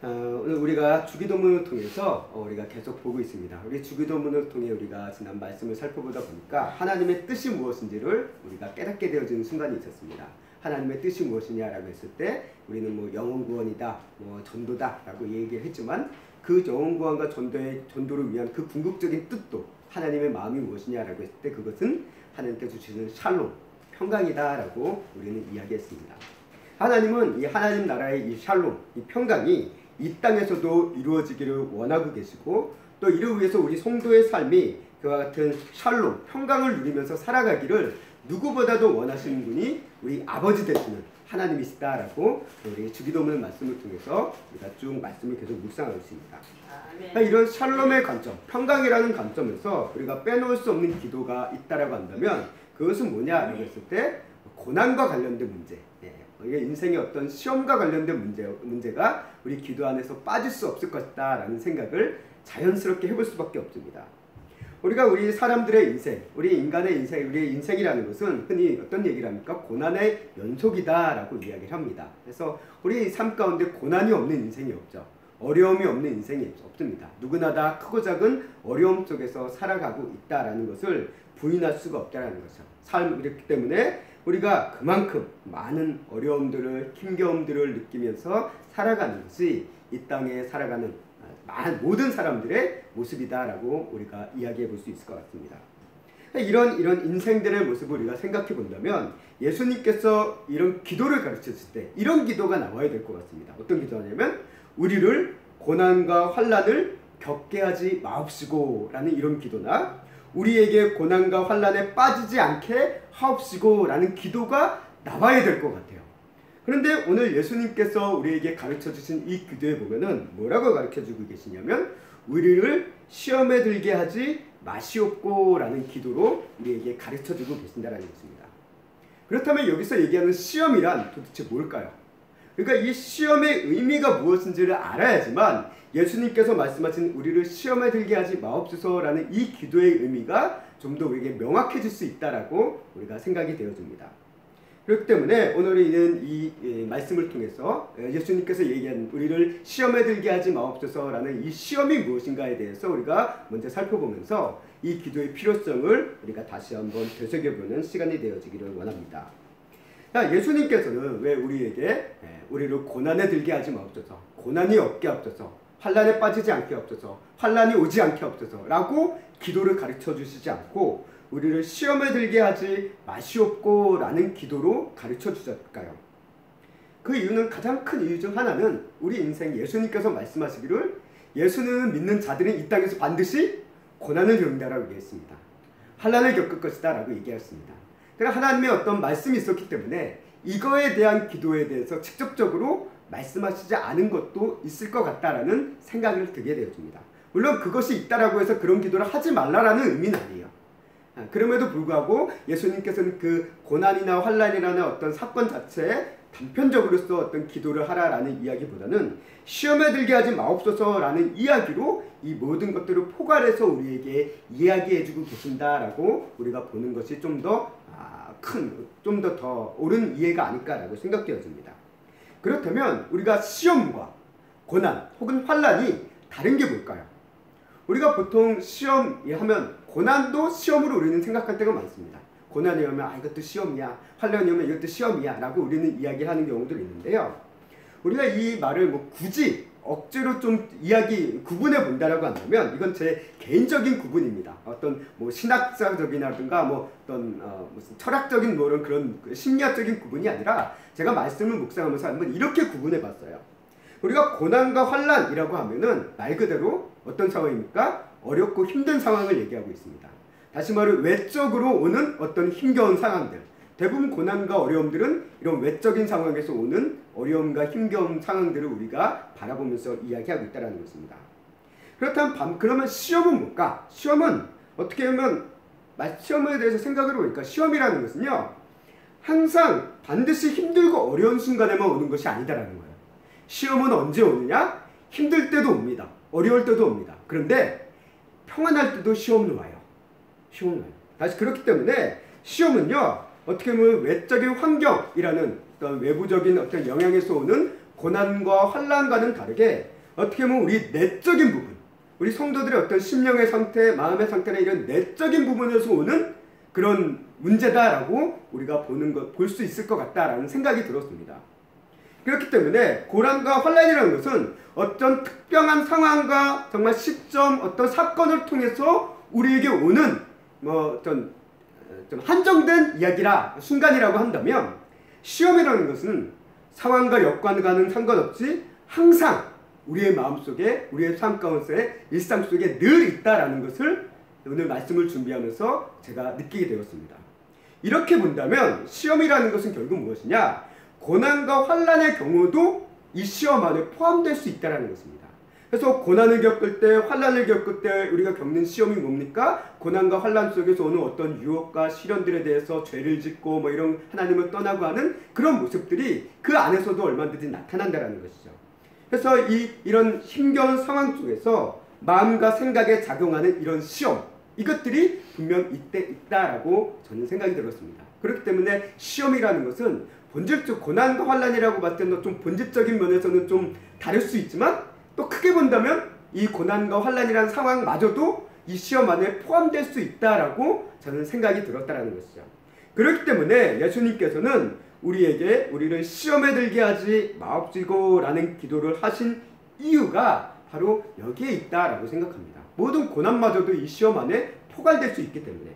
오늘 우리가 주기도문을 통해서 우리가 계속 보고 있습니다. 우리 주기도문을 통해 우리가 지난 말씀을 살펴보다 보니까 하나님의 뜻이 무엇인지를 우리가 깨닫게 되어지는 순간이 있었습니다. 하나님의 뜻이 무엇이냐라고 했을 때 우리는 뭐 영혼 구원이다, 뭐 전도다라고 얘기를 했지만 그 영혼 구원과 전도를 위한 그 궁극적인 뜻도 하나님의 마음이 무엇이냐라고 했을 때 그것은 하나님께서 주시는 샬롬, 평강이다라고 우리는 이야기했습니다. 하나님은 이 하나님 나라의 이 샬롬, 이 평강이 이 땅에서도 이루어지기를 원하고 계시고 또 이를 위해서 우리 성도의 삶이 그와 같은 샬롬, 평강을 누리면서 살아가기를 누구보다도 원하시는 분이 우리 아버지 되시는 하나님이시다라고 우리 주기도문 말씀을 통해서 우리가 쭉 말씀을 계속 묵상하고 있습니다. 그러니까 이런 샬롬의 관점, 평강이라는 관점에서 우리가 빼놓을 수 없는 기도가 있다라고 한다면 그것은 뭐냐라고 했을 때 고난과 관련된 문제, 이게 인생의 어떤 시험과 관련된 문제가 우리 기도 안에서 빠질 수 없을 것이다 라는 생각을 자연스럽게 해볼 수밖에 없습니다. 우리가 우리 사람들의 인생, 우리 인간의 인생, 우리의 인생이라는 것은 흔히 어떤 얘기를 합니까? 고난의 연속이다 라고 이야기를 합니다. 그래서 우리 삶 가운데 고난이 없는 인생이 없죠. 어려움이 없는 인생이 없습니다. 누구나 다 크고 작은 어려움 속에서 살아가고 있다라는 것을 부인할 수가 없다라는 것이죠. 그렇기 때문에 우리가 그만큼 많은 어려움들을, 힘겨움들을 느끼면서 살아가는 것이 이 땅에 살아가는 모든 사람들의 모습이다라고 우리가 이야기해 볼 수 있을 것 같습니다. 이런 인생들의 모습을 우리가 생각해 본다면 예수님께서 이런 기도를 가르쳤을 때 이런 기도가 나와야 될 것 같습니다. 어떤 기도냐면 우리를 고난과 환난을 겪게 하지 마옵시고 라는 이런 기도나 우리에게 고난과 환난에 빠지지 않게 하옵시고 라는 기도가 나와야 될 것 같아요. 그런데 오늘 예수님께서 우리에게 가르쳐 주신 이 기도에 보면은 뭐라고 가르쳐 주고 계시냐면 우리를 시험에 들게 하지 마시옵고 라는 기도로 우리에게 가르쳐 주고 계신다는 것입니다. 그렇다면 여기서 얘기하는 시험이란 도대체 뭘까요? 그러니까 이 시험의 의미가 무엇인지를 알아야지만 예수님께서 말씀하신 우리를 시험에 들게 하지 마옵소서라는 이 기도의 의미가 좀 더 우리에게 명확해질 수 있다라고 우리가 생각이 되어집니다. 그렇기 때문에 오늘은 이 말씀을 통해서 예수님께서 얘기한 우리를 시험에 들게 하지 마옵소서라는 이 시험이 무엇인가에 대해서 우리가 먼저 살펴보면서 이 기도의 필요성을 우리가 다시 한번 되새겨보는 시간이 되어지기를 원합니다. 예수님께서는 왜 우리에게 우리를 고난에 들게 하지 마옵소서, 고난이 없게 하옵소서, 환난에 빠지지 않게 하옵소서, 환난이 오지 않게 하옵소서 라고 기도를 가르쳐 주시지 않고 우리를 시험에 들게 하지 마시옵고 라는 기도로 가르쳐 주셨을까요? 그 이유는 가장 큰 이유 중 하나는 우리 인생 예수님께서 말씀하시기를 예수는 믿는 자들은 이 땅에서 반드시 고난을 겪는다라고 얘기했습니다. 환난을 겪을 것이다 라고 얘기했습니다. 그러나 하나님의 어떤 말씀이 있었기 때문에 이거에 대한 기도에 대해서 직접적으로 말씀하시지 않은 것도 있을 것 같다라는 생각을 들게 되어집니다. 물론 그것이 있다라고 해서 그런 기도를 하지 말라라는 의미는 아니에요. 그럼에도 불구하고 예수님께서는 그 고난이나 환난이라는 어떤 사건 자체에 단편적으로서 어떤 기도를 하라라는 이야기보다는 시험에 들게 하지 마옵소서라는 이야기로 이 모든 것들을 포괄해서 우리에게 이야기해주고 계신다라고 우리가 보는 것이 좀 더 더 옳은 이해가 아닐까라고 생각되어집니다. 그렇다면 우리가 시험과 고난 혹은 환난이 다른 게 뭘까요? 우리가 보통 시험이 하면 고난도 시험으로 우리는 생각할 때가 많습니다. 고난이 오면 이것도 시험이야, 환난이 오면 이것도 시험이야 라고 우리는 이야기하는 경우도 있는데요. 우리가 이 말을 굳이 억지로 좀 구분해 본다라고 한다면 이건 제 개인적인 구분입니다. 어떤 신학적이라든가 어떤 무슨 철학적인 그런 심리학적인 구분이 아니라 제가 말씀을 묵상하면서 한번 이렇게 구분해 봤어요. 우리가 고난과 환난이라고 하면은 말 그대로 어떤 상황입니까? 어렵고 힘든 상황을 얘기하고 있습니다. 다시 말해 외적으로 오는 어떤 힘겨운 상황들, 대부분 고난과 어려움들은 이런 외적인 상황에서 오는 어려움과 힘겨운 상황들을 우리가 바라보면서 이야기하고 있다는 것입니다. 그렇다면 그러면 시험은 뭘까? 시험은 어떻게 보면 시험에 대해서 생각을 해보니까 시험이라는 것은요 항상 반드시 힘들고 어려운 순간에만 오는 것이 아니다라는 거예요. 시험은 언제 오느냐? 힘들 때도 옵니다. 어려울 때도 옵니다. 그런데 평안할 때도 시험은 와요. 시험은 와요. 다시 그렇기 때문에 시험은요 어떻게 보면 외적인 환경이라는 어떤 외부적인 어떤 영향에서 오는 고난과 환난과는 다르게 어떻게 보면 우리 내적인 부분, 우리 성도들의 어떤 심령의 상태, 마음의 상태나 이런 내적인 부분에서 오는 그런 문제다라고 우리가 볼 수 있을 것 같다라는 생각이 들었습니다. 그렇기 때문에 고난과 환난이라는 것은 어떤 특별한 상황과 정말 시점, 어떤 사건을 통해서 우리에게 오는 어떤 좀 한정된 이야기라 순간이라고 한다면, 시험이라는 것은 상황과 여건과는 상관없이 항상 우리의 마음속에, 우리의 삶 가운데, 일상 속에 늘 있다라는 것을 오늘 말씀을 준비하면서 제가 느끼게 되었습니다. 이렇게 본다면 시험이라는 것은 결국 무엇이냐? 고난과 환난의 경우도 이 시험 안에 포함될 수 있다는 것입니다. 그래서 고난을 겪을 때, 환난을 겪을 때 우리가 겪는 시험이 뭡니까? 고난과 환난 속에서 오는 어떤 유혹과 시련들에 대해서 죄를 짓고 이런 하나님을 떠나고 하는 그런 모습들이 그 안에서도 얼마든지 나타난다는 것이죠. 그래서 이런 힘겨운 상황 속에서 마음과 생각에 작용하는 이런 시험, 이것들이 분명 있다라고 저는 생각이 들었습니다. 그렇기 때문에 시험이라는 것은 본질적, 고난과 환난이라고 봤을 때는 좀 본질적인 면에서는 좀 다를 수 있지만, 또 크게 본다면 이 고난과 환난이라는 상황마저도 이 시험 안에 포함될 수 있다라고 저는 생각이 들었다라는 것이죠. 그렇기 때문에 예수님께서는 우리를 시험에 들게 하지 마옵시고라는 기도를 하신 이유가 바로 여기에 있다라고 생각합니다. 모든 고난마저도 이 시험 안에 포괄될 수 있기 때문에.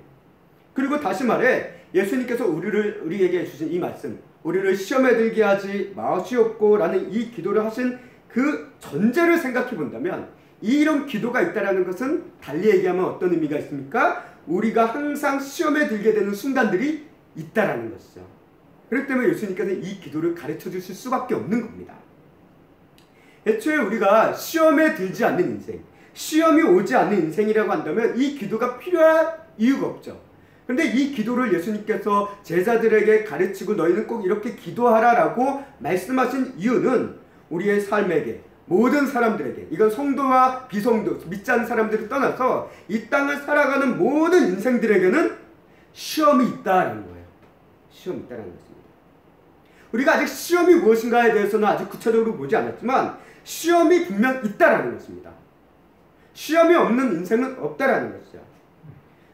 그리고 다시 말해 예수님께서 우리에게 주신 이 말씀, 우리를 시험에 들게 하지 마시옵고라는 이 기도를 하신 그 전제를 생각해 본다면, 이런 기도가 있다라는 것은 달리 얘기하면 어떤 의미가 있습니까? 우리가 항상 시험에 들게 되는 순간들이 있다라는 것이죠. 그렇기 때문에 예수님께서 이 기도를 가르쳐 주실 수밖에 없는 겁니다. 애초에 우리가 시험에 들지 않는 인생, 시험이 오지 않는 인생이라고 한다면 이 기도가 필요할 이유가 없죠. 그런데 이 기도를 예수님께서 제자들에게 가르치고 너희는 꼭 이렇게 기도하라라고 말씀하신 이유는 우리의 삶에게, 모든 사람들에게, 이건 성도와 비성도, 믿지 않는 사람들을 떠나서 이 땅을 살아가는 모든 인생들에게는 시험이 있다라는 거예요. 시험이 있다라는 것입니다. 우리가 아직 시험이 무엇인가에 대해서는 아직 구체적으로 보지 않았지만 시험이 분명 있다라는 것입니다. 시험이 없는 인생은 없다라는 것이죠.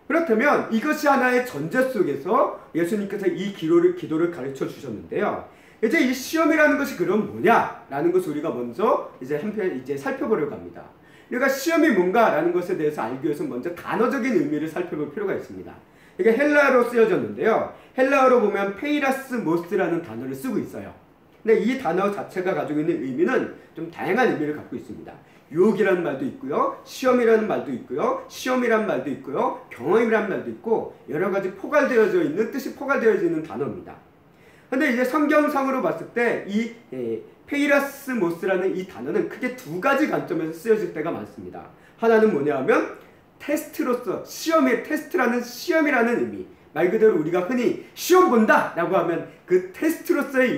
그렇다면 이것이 하나의 전제 속에서 예수님께서 이 기도를 가르쳐 주셨는데요. 이제 이 시험이라는 것이 그럼 뭐냐라는 것을 우리가 먼저 이제 살펴보려고 합니다. 우리가 시험이 뭔가라는 것에 대해서 알기 위해서 먼저 단어적인 의미를 살펴볼 필요가 있습니다. 이게 헬라어로 쓰여졌는데요. 헬라어로 보면 페이라스모스라는 단어를 쓰고 있어요. 근데 이 단어 자체가 가지고 있는 의미는 좀 다양한 의미를 갖고 있습니다. 유혹이라는 말도 있고요, 시험이라는 말도 있고요, 시험이라는 말도 있고요, 경험이라는 말도 있고, 여러 가지 뜻이 포괄되어져 있는 단어입니다. 근데 이제 성경상으로 봤을 때 이 페이라스모스라는 이 단어는 크게 두 가지 관점에서 쓰여질 때가 많습니다. 하나는 뭐냐 하면 테스트로서, 시험의 테스트라는 시험이라는 의미, 말 그대로 우리가 흔히 시험 본다 라고 하면 그 테스트로서의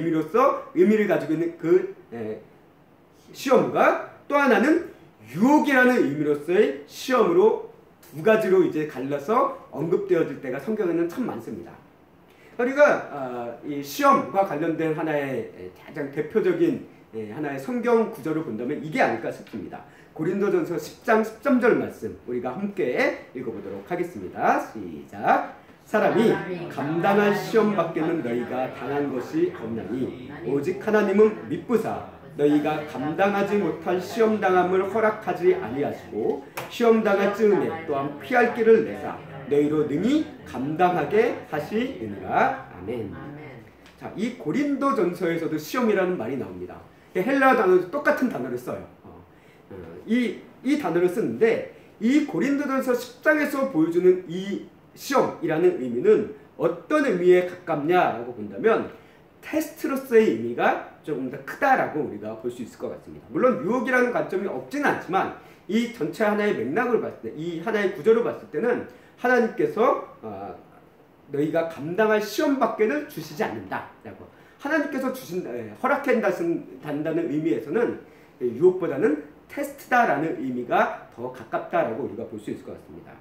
의미를 가지고 있는 그 시험과, 또 하나는 유혹이라는 의미로서의 시험으로 두 가지로 이제 갈라서 언급되어질 때가 성경에는 참 많습니다. 우리가 이 시험과 관련된 하나의 가장 대표적인 하나의 성경 구절을 본다면 이게 아닐까 싶습니다. 고린도전서 10장 13절 말씀 우리가 함께 읽어보도록 하겠습니다. 시작. 사람이 감당할 시험 밖에는 너희가 당한 것이 없나니 오직 하나님은 미쁘사 너희가 감당하지 못할 시험 당함을 허락하지 아니하시고 시험 당할 즈음에 또한 피할 길을 내사 너희로 능히 감당하게 하시느니라. 아멘. 자, 이 고린도전서에서도 시험이라는 말이 나옵니다. 헬라어 단어도 똑같은 단어를 써요. 이 단어를 쓰는데 이 고린도전서 10장에서 보여주는 이 시험이라는 의미는 어떤 의미에 가깝냐라고 본다면 테스트로서의 의미가 조금 더 크다라고 우리가 볼 수 있을 것 같습니다. 물론 유혹이라는 관점이 없지는 않지만 이 전체 하나의 맥락을 봤을 때, 이 하나의 구조를 봤을 때는 하나님께서 너희가 감당할 시험밖에는 주시지 않는다라고, 하나님께서 허락한다는 의미에서는 유혹보다는 테스트다라는 의미가 더 가깝다라고 우리가 볼 수 있을 것 같습니다.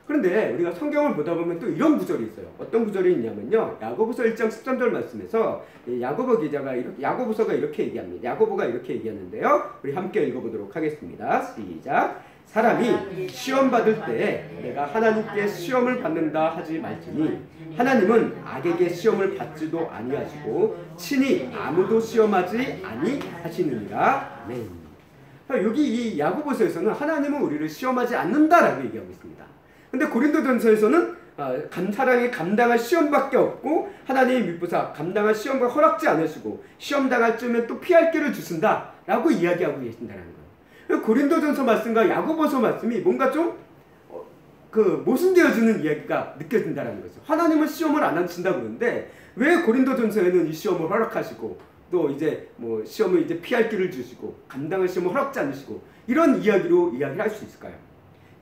그런데 우리가 성경을 보다 보면 또 이런 구절이 있어요. 어떤 구절이 있냐면요. 야고보서 1장 13절 말씀에서 야고보 기자가 야고보서가 이렇게 얘기합니다. 야고보가 이렇게 얘기하는데요. 우리 함께 읽어보도록 하겠습니다. 시작. 사람이 시험 받을 때 내가 하나님께 시험을 받는다 하지 말지니 하나님은 악에게 시험을 받지도 아니하시고 친히 아무도 시험하지 아니하시느니라. 아멘. 여기 이 야고보서에서는 하나님은 우리를 시험하지 않는다라고 얘기하고 있습니다. 근데 고린도전서에서는 사람이 감당할 시험밖에 없고 하나님의 미쁘사 감당할 시험과 허락지 않으시고 시험 당할 쯤에 또 피할 길을 주신다라고 이야기하고 계신다는 거예요. 고린도전서 말씀과 야고보서 말씀이 뭔가 좀 모순되어지는 이야기가 느껴진다는 거죠. 하나님은 시험을 안 하신다고 그러는데 왜 고린도전서에는 이 시험을 허락하시고 또 이제 뭐 시험을 이제 피할 길을 주시고 감당할 시험을 허락지 않으시고 이런 이야기로 이야기를 할 수 있을까요?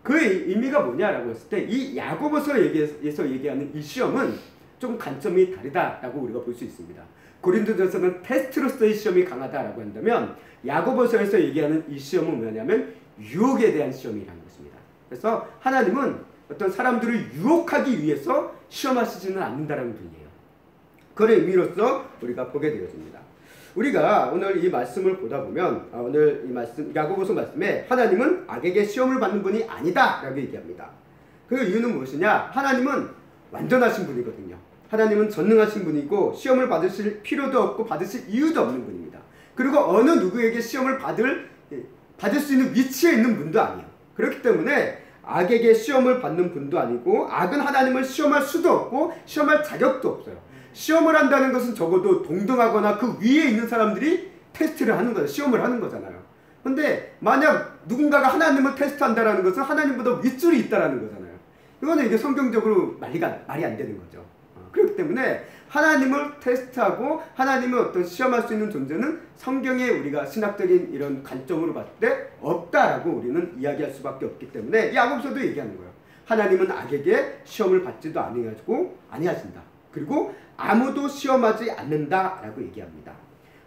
그 의미가 뭐냐라고 했을 때 이 야고보서에서 얘기하는 이 시험은 좀 관점이 다르다라고 우리가 볼 수 있습니다. 고린도전서는 테스트로서의 시험이 강하다라고 한다면 야고보서에서 얘기하는 이 시험은 뭐냐면 유혹에 대한 시험이라는 것입니다. 그래서 하나님은 어떤 사람들을 유혹하기 위해서 시험하시지는 않는다는 분이에요. 그런 의미로서 우리가 보게 되어집니다. 우리가 오늘 이 말씀을 보다 보면 오늘 이 말씀 야고보서 말씀에 하나님은 악에게 시험을 받는 분이 아니다 라고 얘기합니다. 그 이유는 무엇이냐? 하나님은 완전하신 분이거든요. 하나님은 전능하신 분이고 시험을 받으실 필요도 없고 받으실 이유도 없는 분입니다. 그리고 어느 누구에게 시험을 받을 수 있는 위치에 있는 분도 아니에요. 그렇기 때문에 악에게 시험을 받는 분도 아니고 악은 하나님을 시험할 수도 없고 시험할 자격도 없어요. 시험을 한다는 것은 적어도 동등하거나 그 위에 있는 사람들이 테스트를 하는 거예요. 시험을 하는 거잖아요. 근데 만약 누군가가 하나님을 테스트한다는 것은 하나님보다 윗줄이 있다는 거잖아요. 이거는 이게 성경적으로 말이 안 되는 거죠. 그렇기 때문에 하나님을 테스트하고 하나님을 어떤 시험할 수 있는 존재는 성경에 우리가 신학적인 이런 관점으로 봤을 때 없다라고 우리는 이야기할 수밖에 없기 때문에 야고보서도 얘기하는 거예요. 하나님은 악에게 시험을 받지도 아니하신다. 그리고 아무도 시험하지 않는다라고 얘기합니다.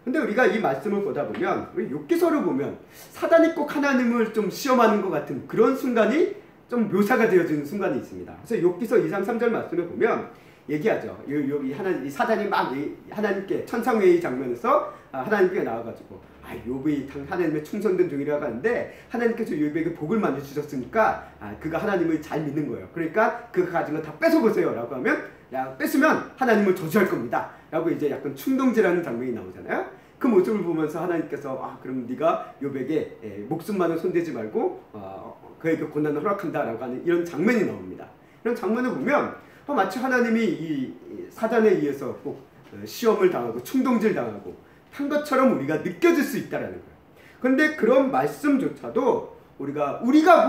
근데 우리가 이 말씀을 보다 보면 우리 욥기서를 보면 사단이 꼭 하나님을 좀 시험하는 것 같은 그런 순간이 좀 묘사가 되어지는 순간이 있습니다. 그래서 욥기서 2장 3절 말씀을 보면 얘기하죠. 이 사단이 막 하나님께 천상회의 장면에서 하나님께 나와가지고 욥이 하나님의 충성된 종이라고 하는데 하나님께서 욥에게 복을 많이 주셨으니까 그가 하나님을 잘 믿는 거예요. 그러니까 그가 가진 거 다 뺏어보세요 라고 하면 뺏으면 하나님을 저주할 겁니다 라고 이제 약간 충동질하는 장면이 나오잖아요. 그 모습을 보면서 하나님께서 그럼 네가 욥에게 목숨만은 손대지 말고 그에게 고난을 허락한다 라고 하는 이런 장면이 나옵니다. 이런 장면을 보면 마치 하나님이 이 사단에 의해서 꼭 시험을 당하고 충동질 당하고 한 것처럼 우리가 느껴질 수 있다는 거예요. 그런데 그런 말씀조차도 우리가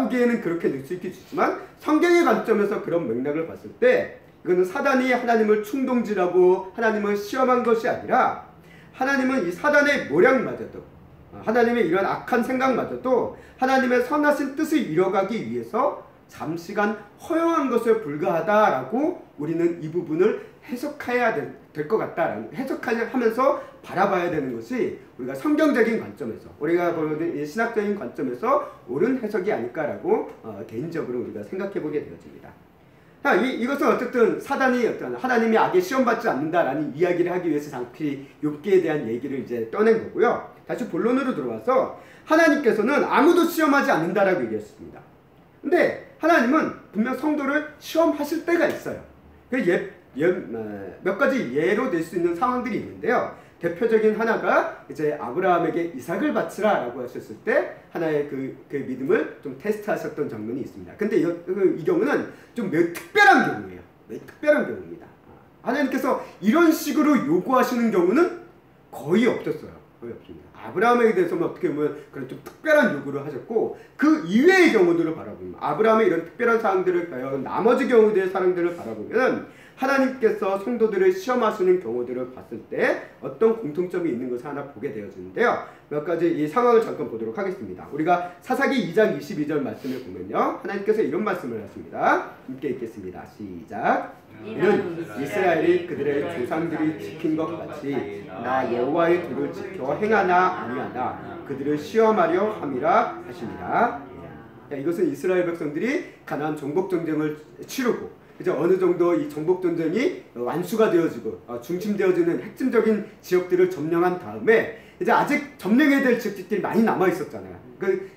보기에는 그렇게 느낄 수 있지만 성경의 관점에서 그런 맥락을 봤을 때 이거는 사단이 하나님을 충동질하고 하나님을 시험한 것이 아니라 하나님은 이 사단의 모략마저도 하나님의 이런 악한 생각마저도 하나님의 선하신 뜻을 이뤄가기 위해서 잠시간 허용한 것에 불과하다라고 우리는 이 부분을 해석해야 될 것 같다라는 해석하면서 바라봐야 되는 것이 우리가 성경적인 관점에서 우리가 보는 신학적인 관점에서 옳은 해석이 아닐까라고 개인적으로 우리가 생각해보게 되어집니다. 이것은 어쨌든 사단이 하나님이 악에 시험받지 않는다라는 이야기를 하기 위해서 잠시 욥기에 대한 얘기를 이제 떠낸 거고요. 다시 본론으로 들어와서 하나님께서는 아무도 시험하지 않는다라고 얘기했습니다. 근데 하나님은 분명 성도를 시험하실 때가 있어요. 몇 가지 예로 들 수 있는 상황들이 있는데요. 대표적인 하나가 이제 아브라함에게 이삭을 바치라라고 하셨을 때 하나의 그 믿음을 좀 테스트하셨던 장면이 있습니다. 근데 이 경우는 좀 매우 특별한 경우예요. 매우 특별한 경우입니다. 하나님께서 이런 식으로 요구하시는 경우는 거의 없었어요. 거의 없습니다. 아브라함에 대해서는 어떻게 보면 그런 좀 특별한 요구를 하셨고 그 이외의 경우들을 바라보면 아브라함의 이런 특별한 사항들을 나머지 경우들의 사람들을 바라보면 하나님께서 성도들을 시험하시는 경우들을 봤을 때 어떤 공통점이 있는 것을 하나 보게 되어지는데요. 몇 가지 이 상황을 잠깐 보도록 하겠습니다. 우리가 사사기 2장 22절 말씀을 보면요. 하나님께서 이런 말씀을 하십니다. 함께 읽겠습니다. 시작. 이는 이스라엘이 그들의 조상들이 지킨 것 같이 나 여호와의 도를 지켜 행하나 아니하나 그들을 시험하려 함이라 하시니라. 이것은 이스라엘 백성들이 가나안 정복 전쟁을 치르고 이제 어느 정도 이 정복 전쟁이 완수가 되어지고 중심되어지는 핵심적인 지역들을 점령한 다음에 이제 아직 점령해야 될 지역들이 많이 남아 있었잖아요.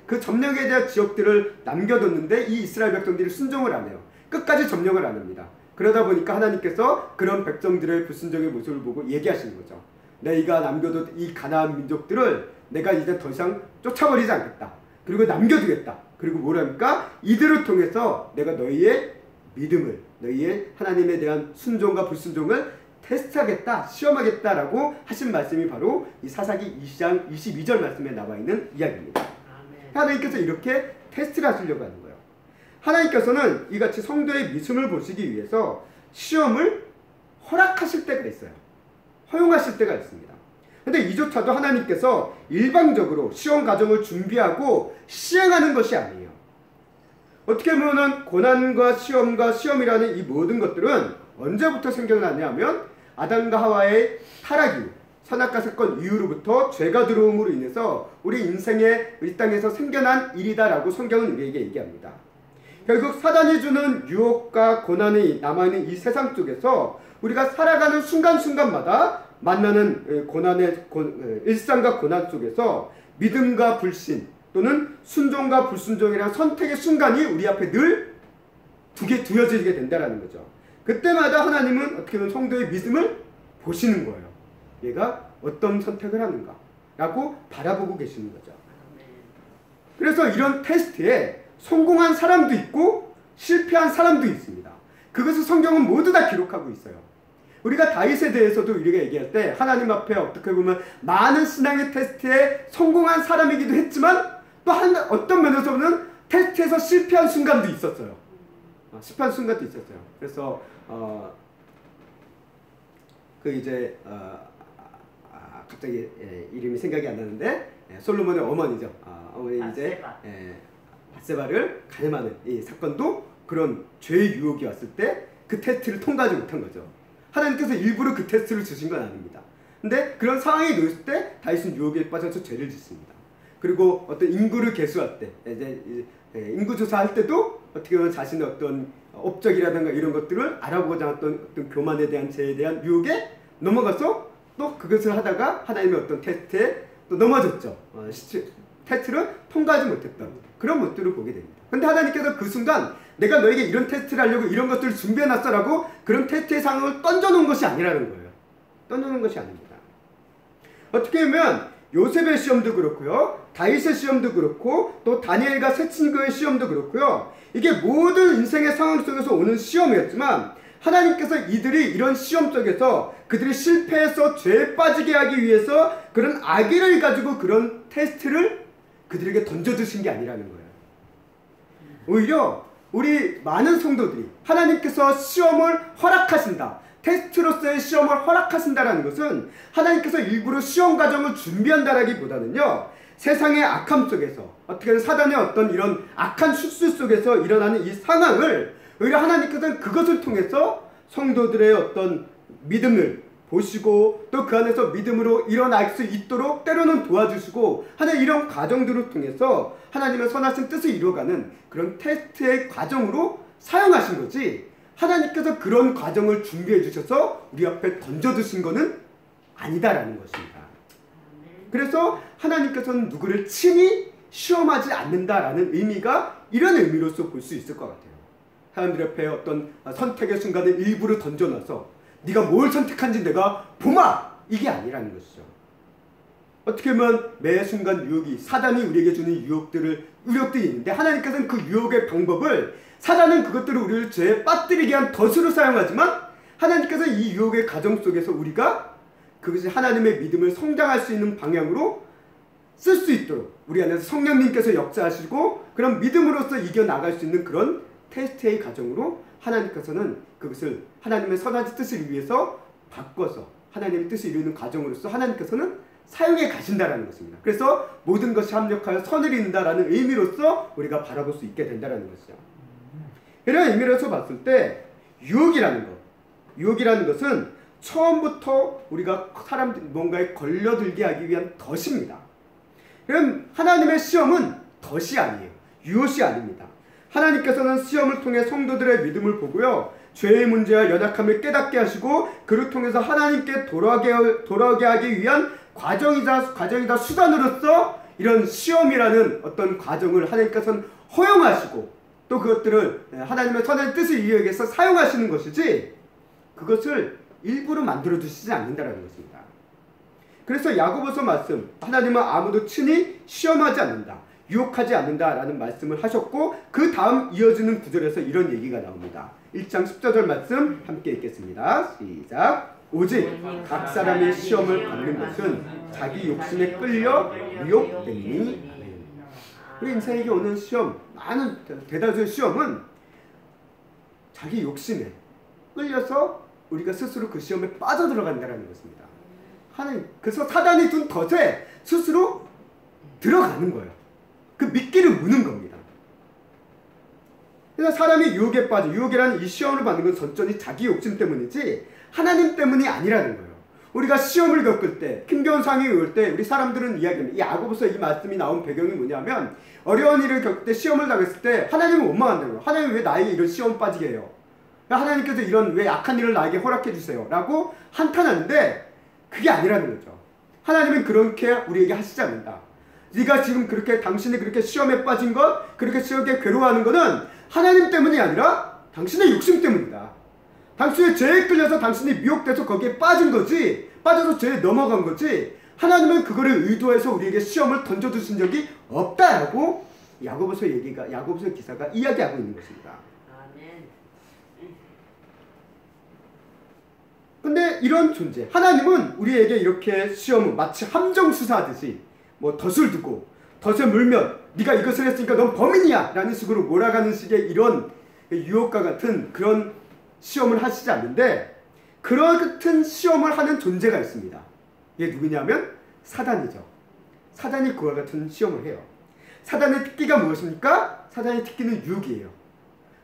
그 점령해야 될 지역들을 남겨뒀는데 이 이스라엘 백성들이 순종을 안 해요. 끝까지 점령을 안 합니다. 그러다 보니까 하나님께서 그런 백성들의 불순종의 모습을 보고 얘기하시는 거죠. 내가 남겨둔 이 가나안 민족들을 내가 이제 더 이상 쫓아버리지 않겠다. 그리고 남겨두겠다. 그리고 뭐랍니까? 이들을 통해서 내가 너희의 믿음을, 너희의 하나님에 대한 순종과 불순종을 테스트하겠다, 시험하겠다라고 하신 말씀이 바로 이 사사기 20장 22절 말씀에 나와 있는 이야기입니다. 아멘. 하나님께서 이렇게 테스트를 하시려고 하는 거예요. 하나님께서는 이같이 성도의 믿음을 보시기 위해서 시험을 허락하실 때가 있어요. 허용하실 때가 있습니다. 근데 이조차도 하나님께서 일방적으로 시험 과정을 준비하고 시행하는 것이 아니에요. 어떻게 보면 고난과 시험이라는 이 모든 것들은 언제부터 생겨나냐면 아담과 하와의 타락 이후, 선악과 사건 이후로부터 죄가 들어옴으로 인해서 우리 인생에 이 땅에서 생겨난 일이다라고 성경은 우리에게 얘기합니다. 결국 사단이 주는 유혹과 고난이 남아있는 이 세상 속에서 우리가 살아가는 순간순간마다 만나는 일상과 고난 속에서 믿음과 불신 또는 순종과 불순종이라는 선택의 순간이 우리 앞에 늘 두어지게 된다는 거죠. 그때마다 하나님은 어떻게 보면 성도의 믿음을 보시는 거예요. 얘가 어떤 선택을 하는가 라고 바라보고 계시는 거죠. 그래서 이런 테스트에 성공한 사람도 있고 실패한 사람도 있습니다. 그것을 성경은 모두 다 기록하고 있어요. 우리가 다윗에 대해서도 우리가 얘기할 때 하나님 앞에 어떻게 보면 많은 신앙의 테스트에 성공한 사람이기도 했지만 또 어떤 면에서는 테스트에서 실패한 순간도 있었어요. 실패한 순간도 있었어요. 그래서 갑자기 이름이 생각이 안 나는데 솔로몬의 어머니죠. 어머니 이제 밧세바를 가늠하는 이 사건도 그런 죄의 유혹이 왔을 때 그 테스트를 통과하지 못한 거죠. 하나님께서 일부러 그 테스트를 주신 건 아닙니다. 근데 그런 상황이 놓였을 때 다윗은 유혹에 빠져서 죄를 짓습니다. 그리고 어떤 인구를 계수할 때 이제 인구 조사할 때도 어떻게 보면 자신의 어떤 업적이라든가 이런 것들을 알아보고자 했던 어떤 교만에 대한 죄에 대한 유혹에 넘어가서 또 그것을 하다가 하나님의 어떤 테스트에 또 넘어졌죠. 테스트를 통과하지 못했던 그런 모습을 보게 됩니다. 근데 하나님께서 그 순간 내가 너에게 이런 테스트를 하려고 이런 것들을 준비해놨어라고 그런 테스트의 상황을 던져놓은 것이 아니라는 거예요. 던져놓은 것이 아닙니다. 어떻게 보면 요셉의 시험도 그렇고요, 다윗의 시험도 그렇고, 또 다니엘과 세 친구의 시험도 그렇고요, 이게 모든 인생의 상황 속에서 오는 시험이었지만 하나님께서 이들이 이런 시험 속에서 그들이 실패해서 죄에 빠지게 하기 위해서 그런 악의를 가지고 그런 테스트를 그들에게 던져주신 게 아니라는 거예요. 오히려 우리 많은 성도들이 하나님께서 시험을 허락하신다, 테스트로서의 시험을 허락하신다라는 것은 하나님께서 일부러 시험 과정을 준비한다라기보다는요, 세상의 악함 속에서 어떻게든 사단의 어떤 이런 악한 수술 속에서 일어나는 이 상황을 오히려 하나님께서는 그것을 통해서 성도들의 어떤 믿음을 보시고 또 그 안에서 믿음으로 일어날 수 있도록 때로는 도와주시고 하는 이런 과정들을 통해서 하나님의 선하신 뜻을 이루어가는 그런 테스트의 과정으로 사용하신 거지, 하나님께서 그런 과정을 준비해 주셔서 우리 앞에 던져두신 것은 아니다라는 것입니다. 그래서 하나님께서는 누구를 친히 시험하지 않는다라는 의미가 이런 의미로서 볼 수 있을 것 같아요. 사람들 앞에 어떤 선택의 순간에 일부러 던져놔서 네가 뭘 선택한지 내가 보마! 이게 아니라는 것이죠. 어떻게 보면 매 순간 유혹이, 사단이 우리에게 주는 유혹들이 있는데 하나님께서는 그 유혹의 방법을, 사단은 그것들을 우리를 죄에 빠뜨리게 한 덫으로 사용하지만 하나님께서 이 유혹의 과정 속에서 우리가 그것이 하나님의 믿음을 성장할 수 있는 방향으로 쓸 수 있도록 우리 안에서 성령님께서 역사하시고 그런 믿음으로써 이겨나갈 수 있는 그런 테스트의 과정으로 하나님께서는 그것을 하나님의 선한 뜻을 위해서 바꿔서 하나님의 뜻을 이루는 과정으로서 하나님께서는 사용해 가신다라는 것입니다. 그래서 모든 것이 합력하여 선을 이룬다라는 의미로서 우리가 바라볼 수 있게 된다라는 것이죠. 이런 의미로서 봤을 때 유혹이라는 것은 처음부터 우리가 사람들 뭔가에 걸려들게 하기 위한 덫입니다. 그럼 하나님의 시험은 덫이 아니에요. 유혹이 아닙니다. 하나님께서는 시험을 통해 성도들의 믿음을 보고요, 죄의 문제와 연약함을 깨닫게 하시고 그를 통해서 하나님께 돌아오게 하기 위한 과정이다 수단으로서 이런 시험이라는 어떤 과정을 하나님께서는 허용하시고 또 그것들을 하나님의 선한 뜻을 이루기 위해서 사용하시는 것이지, 그것을 일부러 만들어 두시지 않는다는 것입니다. 그래서 야고보서 말씀, 하나님은 아무도 친히 시험하지 않는다, 유혹하지 않는다라는 말씀을 하셨고, 그 다음 이어지는 구절에서 이런 얘기가 나옵니다. 1장 10절 말씀 함께 읽겠습니다. 시작. 오직 각 사람의 시험을 받는 것은 자기 욕심에 끌려 유혹됨이니. 우리 인생에게 오는 시험, 많은 대다수의 시험은 자기 욕심에 끌려서 우리가 스스로 그 시험에 빠져들어간다는 것입니다. 그래서 사단이 둔 덫에 스스로 들어가는 거예요. 그 미끼를 무는 겁니다. 그래서 사람이 유혹에 빠져, 유혹이라는 이 시험을 받는 건 전전이 자기 욕심 때문이지 하나님 때문이 아니라는 거예요. 우리가 시험을 겪을 때, 힘겨운 상황이 올 때 우리 사람들은 이야기합니다. 이 야고보서 이 말씀이 나온 배경이 뭐냐면, 어려운 일을 겪을 때, 시험을 당했을 때 하나님은 원망한다는 거예요. 하나님 왜 나에게 이런 시험 빠지게 해요? 하나님께서 이런 왜 악한 일을 나에게 허락해 주세요? 라고 한탄하는데, 그게 아니라는 거죠. 하나님은 그렇게 우리에게 하시지 않는다. 네가 지금 그렇게, 당신이 그렇게 시험에 빠진 것, 그렇게 시험에 괴로워하는 것은 하나님 때문이 아니라 당신의 욕심 때문이다. 당신의 죄에 끌려서 당신이 미혹돼서 거기에 빠진 거지, 빠져서 죄에 넘어간 거지, 하나님은 그거를 의도해서 우리에게 시험을 던져주신 적이 없다라고 야고보서 기사가 이야기하고 있는 것입니다. 근데 이런 존재, 하나님은 우리에게 이렇게 시험을 마치 함정 수사하듯이 뭐 덫을 두고, 덫에 물면 네가 이것을 했으니까 넌 범인이야 라는 식으로 몰아가는 식의 이런 유혹과 같은 그런 시험을 하시지 않는데, 그런 같은 시험을 하는 존재가 있습니다. 이게 누구냐면 사단이죠. 사단이 그와 같은 시험을 해요. 사단의 특기가 무엇입니까? 사단의 특기는 유혹이에요.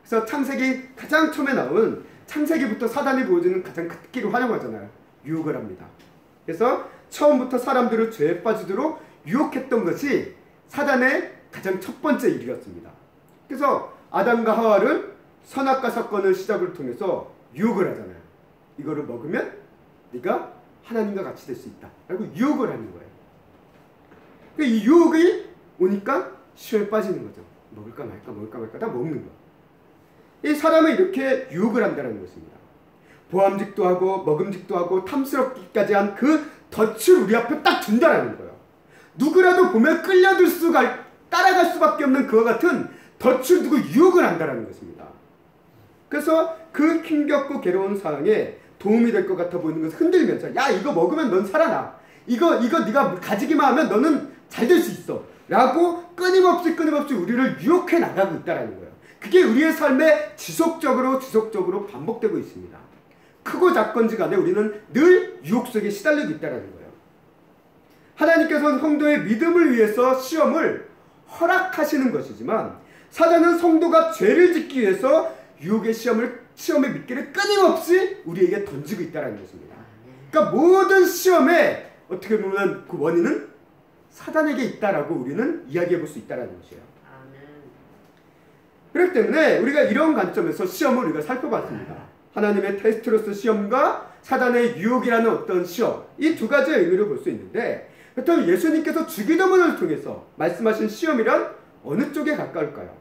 그래서 창세기 가장 처음에 나온 창세기부터 사단이 보여주는 가장 큰 특기를 활용하잖아요. 유혹을 합니다. 그래서 처음부터 사람들을 죄에 빠지도록 유혹했던 것이 사단의 가장 첫 번째 일이었습니다. 그래서 아담과 하와를 선악과 사건을 시작을 통해서 유혹을 하잖아요. 이거를 먹으면 네가 하나님과 같이 될 수 있다 라고 유혹을 하는 거예요. 그러니까 이 유혹이 오니까 시험에 빠지는 거죠. 먹을까 말까 다 먹는 거. 이 사람은 이렇게 유혹을 한다는 것입니다. 보암직도 하고 먹음직도 하고 탐스럽기까지 한 그 덫을 우리 앞에 딱 준다라는 거예요. 누구라도 보면 따라갈 수밖에 없는 그와 같은 덫을 두고 유혹을 한다는 것입니다. 그래서 그 힘겹고 괴로운 상황에 도움이 될 것 같아 보이는 것을 흔들면서, 야, 이거 먹으면 넌 살아나, 이거 네가 가지기만 하면 너는 잘 될 수 있어 라고 끊임없이 우리를 유혹해 나가고 있다는 거예요. 그게 우리의 삶에 지속적으로 반복되고 있습니다. 크고 작건지 간에 우리는 늘 유혹 속에 시달리고 있다는 거예요. 하나님께서는 성도의 믿음을 위해서 시험을 허락하시는 것이지만, 사단은 성도가 죄를 짓기 위해서 유혹의 시험의 미끼를 끊임없이 우리에게 던지고 있다는 것입니다. 그러니까 모든 시험에 어떻게 보면 그 원인은 사단에게 있다라고 우리는 이야기해 볼 수 있다는 것이에요. 그렇기 때문에 우리가 이런 관점에서 시험을 우리가 살펴봤습니다. 하나님의 테스트로서 시험과 사단의 유혹이라는 어떤 시험, 이 두 가지의 의미를 볼 수 있는데, 그렇다면 예수님께서 주기도문을 통해서 말씀하신 시험이란 어느 쪽에 가까울까요?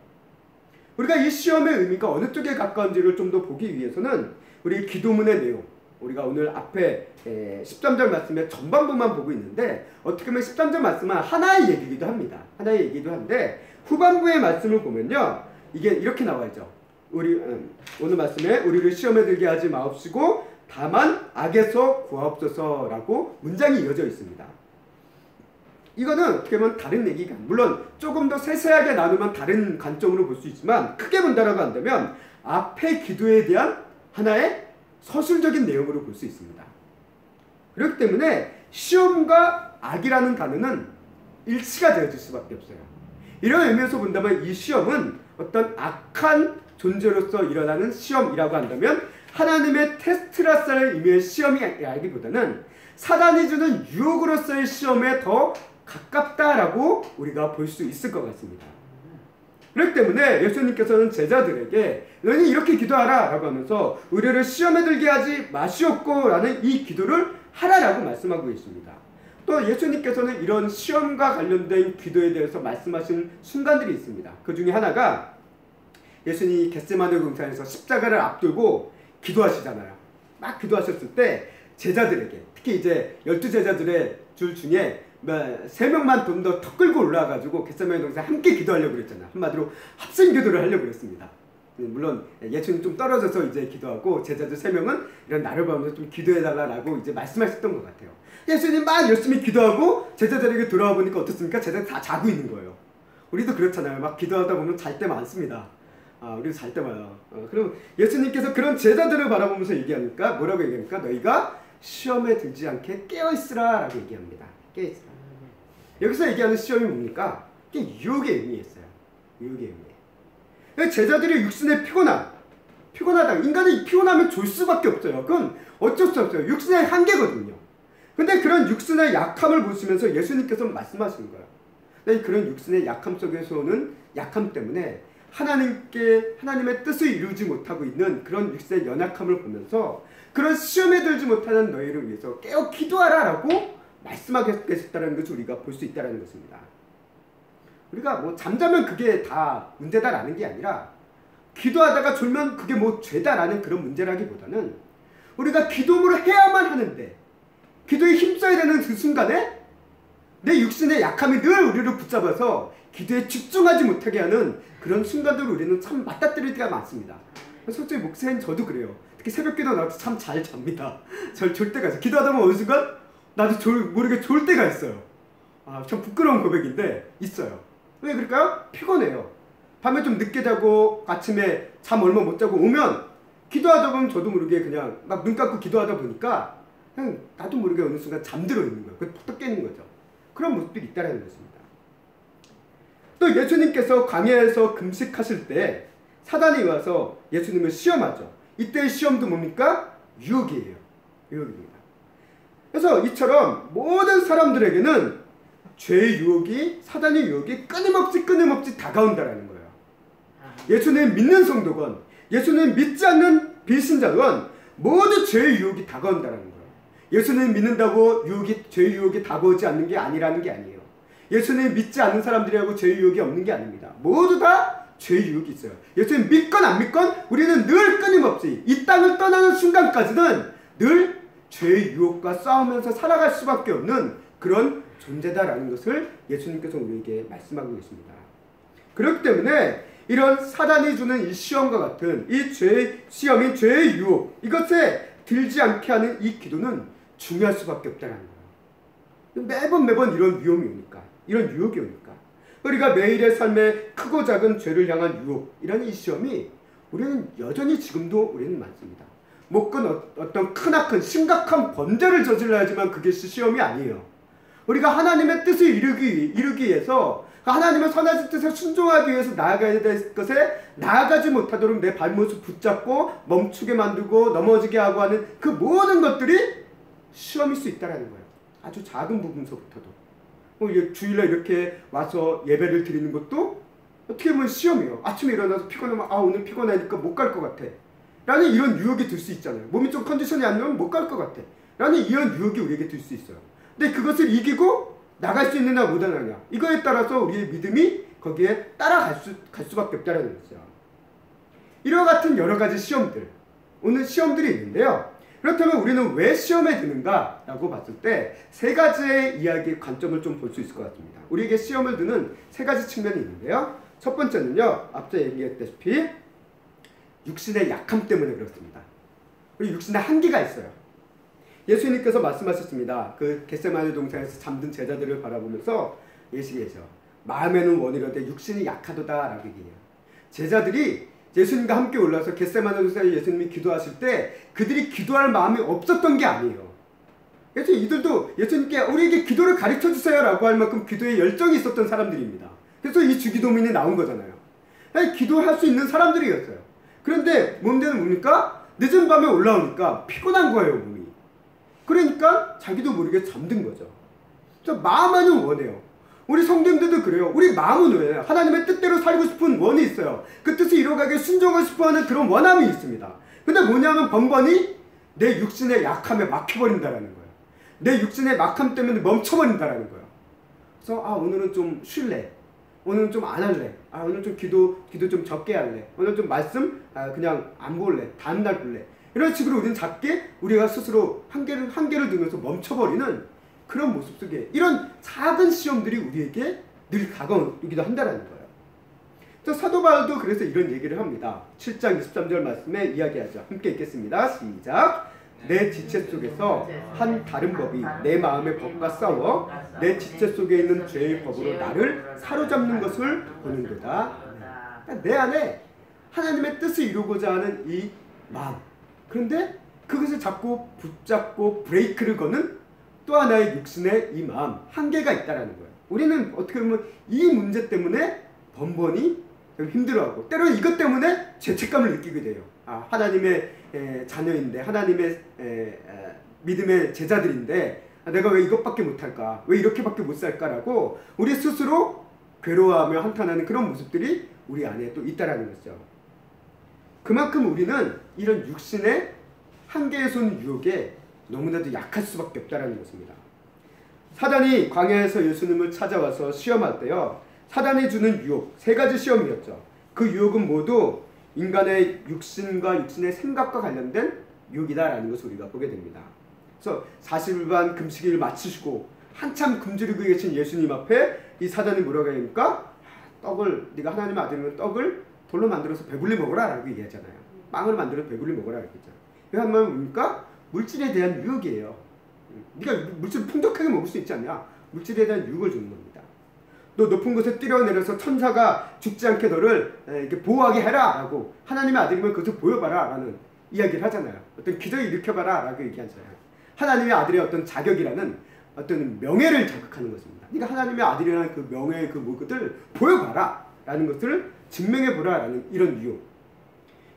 우리가 이 시험의 의미가 어느 쪽에 가까운지를 좀 더 보기 위해서는 우리 기도문의 내용, 우리가 오늘 앞에 13절 말씀의 전반부만 보고 있는데, 어떻게 보면 13절 말씀은 하나의 얘기이기도 합니다. 하나의 얘기도 한데, 후반부의 말씀을 보면요, 이게 이렇게 나와있죠. 오늘 말씀에 우리를 시험에 들게 하지 마옵시고 다만 악에서 구하옵소서라고 문장이 이어져 있습니다. 이거는 어떻게 보면 다른 얘기가, 물론 조금 더 세세하게 나누면 다른 관점으로 볼 수 있지만, 크게 본다라고 한다면 앞의 기도에 대한 하나의 서술적인 내용으로 볼 수 있습니다. 그렇기 때문에 시험과 악이라는 단어는 일치가 되어질 수밖에 없어요. 이런 의미에서 본다면 이 시험은 어떤 악한 존재로서 일어나는 시험이라고 한다면, 하나님의 테스트라서의 의미의 시험이 아니기보다는 사단이 주는 유혹으로서의 시험에 더 가깝다라고 우리가 볼 수 있을 것 같습니다. 그렇기 때문에 예수님께서는 제자들에게 너희 이렇게 기도하라 라고 하면서 우리를 시험에 들게 하지 마시옵고 라는 이 기도를 하라라고 말씀하고 있습니다. 또 예수님께서는 이런 시험과 관련된 기도에 대해서 말씀하신 순간들이 있습니다. 그 중에 하나가 예수님이 겟세마네 동산에서 십자가를 앞두고 기도하시잖아요. 막 기도하셨을 때 제자들에게, 특히 이제 12제자들의 줄 중에 3명만 좀 더 턱 끌고 올라와가지고 겟세마네 동산에 함께 기도하려고 그랬잖아요. 한마디로 합심 기도를 하려고 그랬습니다. 물론 예수님 좀 떨어져서 이제 기도하고 제자들 3명은 이런 나를 보면서 좀 기도해달라고 이제 말씀하셨던 것 같아요. 예수님 막 열심히 기도하고 제자들에게 돌아와 보니까 어떻습니까? 제자들 다 자고 있는 거예요. 우리도 그렇잖아요. 막 기도하다 보면 잘 때 많습니다. 우리도 잘 때 많아요. 그럼 예수님께서 그런 제자들을 바라보면서 얘기하니까 뭐라고 얘기합니까? 너희가 시험에 들지 않게 깨어있으라 라고 얘기합니다. 깨어있으라. 여기서 얘기하는 시험이 뭡니까? 이게 유혹의 의미였어요. 유혹의 의미. 제자들이 육신에 피곤하다. 인간이 피곤하면 졸 수밖에 없어요. 그건 어쩔 수 없어요. 육신의 한계거든요. 근데 그런 육신의 약함을 보시면서 예수님께서 말씀하시는 거예요. 근데 그런 육신의 약함 속에서 오는 약함 때문에 하나님의 뜻을 이루지 못하고 있는 그런 육신의 연약함을 보면서 그런 시험에 들지 못하는 너희를 위해서 깨어 기도하라 라고 말씀하겠다는 것을 우리가 볼 수 있다는 것입니다. 우리가 뭐 잠자면 그게 다 문제다라는 게 아니라 기도하다가 졸면 그게 뭐 죄다라는 그런 문제라기보다는 우리가 기도를 해야만 하는데 기도에 힘써야 되는 그 순간에 내 육신의 약함이 늘 우리를 붙잡아서 기도에 집중하지 못하게 하는 그런 순간들을 우리는 참 맞닥뜨릴 때가 많습니다. 솔직히 목사님 저도 그래요. 특히 새벽 기도 나올 때 참 잘 잡니다. 잘 졸 때가 있어요. 기도하다 보면 어느 순간 나도 모르게 졸 때가 있어요. 참 부끄러운 고백인데 있어요. 왜 그럴까요? 피곤해요. 밤에 좀 늦게 자고 아침에 잠 얼마 못 자고 오면 기도하다 보면 저도 모르게 그냥 막 눈 감고 기도하다 보니까 그냥 나도 모르게 어느 순간 잠들어 있는 거예요. 그래서 푹 깨는 거죠. 그런 모습들이 있다는 것입니다. 또 예수님께서 광야에서 금식하실 때 사단이 와서 예수님을 시험하죠. 이때의 시험도 뭡니까? 유혹이에요. 유혹입니다. 그래서 이처럼 모든 사람들에게는 죄의 유혹이, 사단의 유혹이 끊임없이 다가온다라는 거예요. 예수님 믿는 성도건, 예수님 믿지 않는 비신자건 모두 죄의 유혹이 다가온다라는 거예요. 예수님 믿는다고 죄의 유혹이 다가오지 않는 게 아니라는 게 아니에요. 예수님 믿지 않는 사람들이라고 죄의 유혹이 없는 게 아닙니다. 모두 다 죄의 유혹이 있어요. 예수님 믿건 안 믿건 우리는 늘 끊임없이 이 땅을 떠나는 순간까지는 늘 죄의 유혹과 싸우면서 살아갈 수밖에 없는 그런 존재다라는 것을 예수님께서 우리에게 말씀하고 계십니다. 그렇기 때문에 이런 사단이 주는 이 시험과 같은 이 죄의 시험인 죄의 유혹, 이것에 들지 않게 하는 이 기도는 중요할 수밖에 없다는 거예요. 매번 이런 위험이 오니까, 이런 유혹이 오니까 우리가 매일의 삶에 크고 작은 죄를 향한 유혹, 이런 이 시험이 우리는 여전히 지금도 우리는 많습니다. 목건 어떤 크나큰 심각한 범죄를 저질러야지만 그게 시험이 아니에요. 우리가 하나님의 뜻을 이루기 위해서 하나님의 선하신 뜻에 순종하기 위해서 나아가야 될 것에 나아가지 못하도록 내 발못을 붙잡고 멈추게 만들고 넘어지게 하고 하는 그 모든 것들이 시험일 수 있다는 거예요. 아주 작은 부분서부터도. 주일날 이렇게 와서 예배를 드리는 것도 어떻게 보면 시험이에요. 아침에 일어나서 피곤하면 오늘 피곤하니까 못 갈 것 같아 라는 이런 유혹이 들 수 있잖아요. 몸이 좀 컨디션이 안 좋으면 못 갈 것 같아 라는 이런 유혹이 우리에게 들 수 있어요. 근데 그것을 이기고 나갈 수 있느냐 못하느냐, 이거에 따라서 우리의 믿음이 거기에 따라갈 수밖에 없다는 거죠. 이와 같은 여러 가지 시험들, 오늘 시험들이 있는데요. 그렇다면 우리는 왜 시험에 드는가 라고 봤을 때 세 가지의 이야기 관점을 좀 볼 수 있을 것 같습니다. 우리에게 시험을 드는 세 가지 측면이 있는데요. 첫 번째는요, 앞서 얘기했다시피 육신의 약함 때문에 그렇습니다. 우리 육신의 한계가 있어요. 예수님께서 말씀하셨습니다. 그 겟세마네 동산에서 잠든 제자들을 바라보면서 예수께서 마음에는 원이로되 육신이 약하도다 라고 얘기해요. 제자들이 예수님과 함께 올라서 겟세마네 동산에 예수님이 기도하실 때 그들이 기도할 마음이 없었던 게 아니에요. 그래서 이들도 예수님께 우리에게 기도를 가르쳐주세요 라고 할 만큼 기도에 열정이 있었던 사람들입니다. 그래서 이 주기도문이 나온 거잖아요. 기도할 수 있는 사람들이었어요. 그런데 문제는 뭡니까? 늦은 밤에 올라오니까 피곤한 거예요, 몸이. 그러니까 자기도 모르게 잠든 거죠. 마음에는 원해요. 우리 성도님들도 그래요. 우리 마음은 왜 하나님의 뜻대로 살고 싶은 원이 있어요. 그 뜻을 이루어가게 순종하고 싶어하는 그런 원함이 있습니다. 근데 뭐냐면 번번이 내 육신의 약함에 막혀버린다라는 거예요. 내 육신의 막함 때문에 멈춰버린다라는 거예요. 그래서 오늘은 좀 쉴래. 오늘은 좀 안 할래. 오늘 좀 기도 좀 적게 할래. 오늘 좀 말씀 그냥 안 볼래. 다음날 볼래. 이런 식으로 우리는 작게 우리가 스스로 한계를 두면서 멈춰버리는 그런 모습 속에 이런 작은 시험들이 우리에게 늘 다가오기도 한다는 거예요. 사도 바울도 그래서 이런 얘기를 합니다. 7장 23절 말씀에 이야기하죠. 함께 읽겠습니다. 시작. 내 지체 속에서 한 다른 법이 내 마음의 법과 싸워 내 지체 속에 있는 죄의 법으로 나를 사로잡는 것을 보는도다. 그러니까 내 안에 하나님의 뜻을 이루고자 하는 이 마음, 그런데 그것을 자꾸 붙잡고 브레이크를 거는 또 하나의 육신의 이 마음, 한계가 있다는 거예요. 우리는 어떻게 보면 이 문제 때문에 번번이 힘들어하고 때로는 이것 때문에 죄책감을 느끼게 돼요. 하나님의 자녀인데, 하나님의 믿음의 제자들인데 내가 왜 이것밖에 못할까? 왜 이렇게밖에 못 살까라고 우리 스스로 괴로워하며 한탄하는 그런 모습들이 우리 안에 또 있다라는 거죠. 그만큼 우리는 이런 육신의 한계에서 오는 유혹에 너무나도 약할 수밖에 없다는 것입니다. 사단이 광야에서 예수님을 찾아와서 시험할 때요, 사단이 주는 유혹, 3가지 시험이었죠. 그 유혹은 모두 인간의 육신과 육신의 생각과 관련된 유혹이다라는 것을 우리가 보게 됩니다. 그래서 40일간 금식일을 마치시고 한참 굶주리고 계신 예수님 앞에 이 사단이 뭐라고 하니까 떡을, 네가 하나님의 아들이면 떡을 돌로 만들어서 배불리 먹어라 라고 얘기하잖아요. 빵을 만들어서 배불리 먹어라 라고 했잖아요. 그 한마디로 뭡니까? 물질에 대한 유혹이에요. 네가 물질을 풍족하게 먹을 수 있지 않냐? 물질에 대한 유혹을 주는 겁니다. 너 높은 곳에 뛰어내려서 천사가 죽지 않게 너를 이렇게 보호하게 해라 라고, 하나님의 아들이면 그것을 보여봐라 라는 이야기를 하잖아요. 어떤 기적을 일으켜봐라 라고 얘기하잖아요. 하나님의 아들의 어떤 자격이라는 어떤 명예를 자극하는 것입니다. 네가 하나님의 아들이라는 그 명예의 그 것을 보여봐라 라는 것을 증명해보라 라는 이런 유혹.